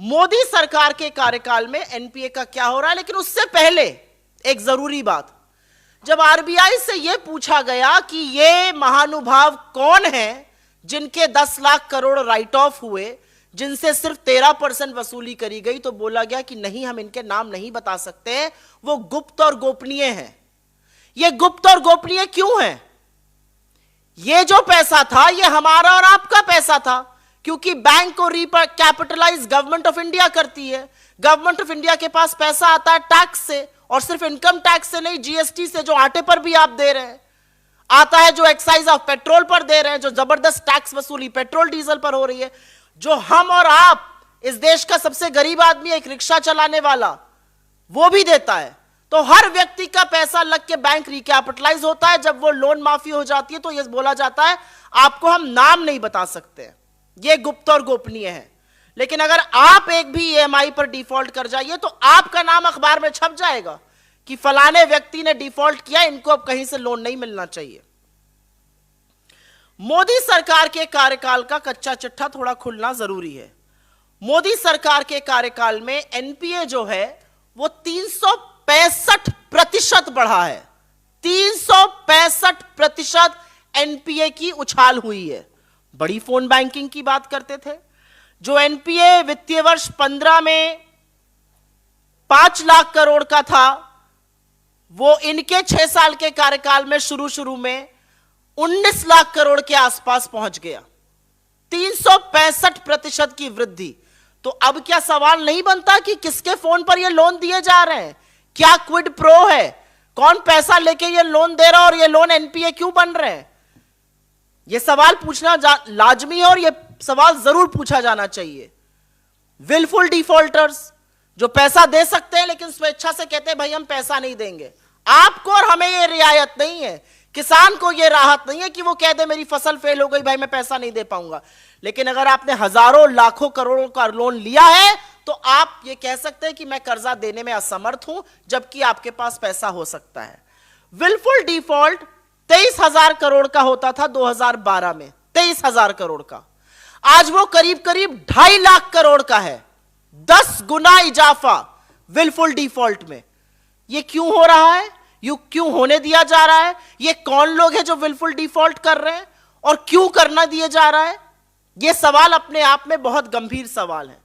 मोदी सरकार के कार्यकाल में एनपीए का क्या हो रहा है। लेकिन उससे पहले एक जरूरी बात, जब आरबीआई से यह पूछा गया कि ये महानुभाव कौन है जिनके 10 लाख करोड़ राइट ऑफ हुए, जिनसे सिर्फ 13% वसूली करी गई, तो बोला गया कि नहीं, हम इनके नाम नहीं बता सकते, वो गुप्त और गोपनीय हैं। ये गुप्त और गोपनीय क्यों है? ये जो पैसा था ये हमारा और आपका पैसा था, क्योंकि बैंक को रिकैपिटलाइज गवर्नमेंट ऑफ इंडिया करती है। गवर्नमेंट ऑफ इंडिया के पास पैसा आता है टैक्स से, और सिर्फ इनकम टैक्स से नहीं, जीएसटी से, जो आटे पर भी आप दे रहे हैं, आता है जो एक्साइज ऑफ पेट्रोल पर दे रहे हैं, जो जबरदस्त टैक्स वसूली पेट्रोल डीजल पर हो रही है, जो हम और आप, इस देश का सबसे गरीब आदमी, एक रिक्शा चलाने वाला, वो भी देता है। तो हर व्यक्ति का पैसा लग के बैंक रिकैपिटलाइज होता है। जब वो लोन माफी हो जाती है तो यह बोला जाता है आपको हम नाम नहीं बता सकते, ये गुप्त और गोपनीय है। लेकिन अगर आप एक भी ईएमआई पर डिफॉल्ट कर जाइए तो आपका नाम अखबार में छप जाएगा कि फलाने व्यक्ति ने डिफॉल्ट किया, इनको अब कहीं से लोन नहीं मिलना चाहिए। मोदी सरकार के कार्यकाल का कच्चा चिट्ठा थोड़ा खुलना जरूरी है। मोदी सरकार के कार्यकाल में एनपीए जो है वो 365% बढ़ा है। 365% एनपीए की उछाल हुई है। बड़ी फोन बैंकिंग की बात करते थे, जो एनपीए वित्तीय वर्ष 15 में 5 लाख करोड़ का था, वो इनके 6 साल के कार्यकाल में शुरू में 19 लाख करोड़ के आसपास पहुंच गया। 365% की वृद्धि। तो अब क्या सवाल नहीं बनता कि किसके फोन पर ये लोन दिए जा रहे हैं? क्या क्विड प्रो है? कौन पैसा लेके ये लोन दे रहा है और ये लोन एनपीए क्यों बन रहे हैं? ये सवाल पूछना लाजमी है और ये सवाल जरूर पूछा जाना चाहिए। विलफुल डिफॉल्टर्स जो पैसा दे सकते हैं लेकिन स्वेच्छा से कहते हैं भाई हम पैसा नहीं देंगे, आपको और हमें ये रियायत नहीं है, किसान को ये राहत नहीं है कि वो कह दे मेरी फसल फेल हो गई भाई मैं पैसा नहीं दे पाऊंगा। लेकिन अगर आपने हजारों लाखों करोड़ों का लोन लिया है तो आप ये कह सकते हैं कि मैं कर्जा देने में असमर्थ हूं, जबकि आपके पास पैसा हो सकता है। विलफुल डिफॉल्ट 23,000 करोड़ का होता था 2012 में, 23,000 करोड़ का। आज वो करीब 2.5 लाख करोड़ का है। 10 गुना इजाफा विलफुल डिफॉल्ट में। ये क्यों हो रहा है? यू क्यों होने दिया जा रहा है? ये कौन लोग हैं जो विलफुल डिफॉल्ट कर रहे हैं और क्यों करना दिया जा रहा है? ये सवाल अपने आप में बहुत गंभीर सवाल है।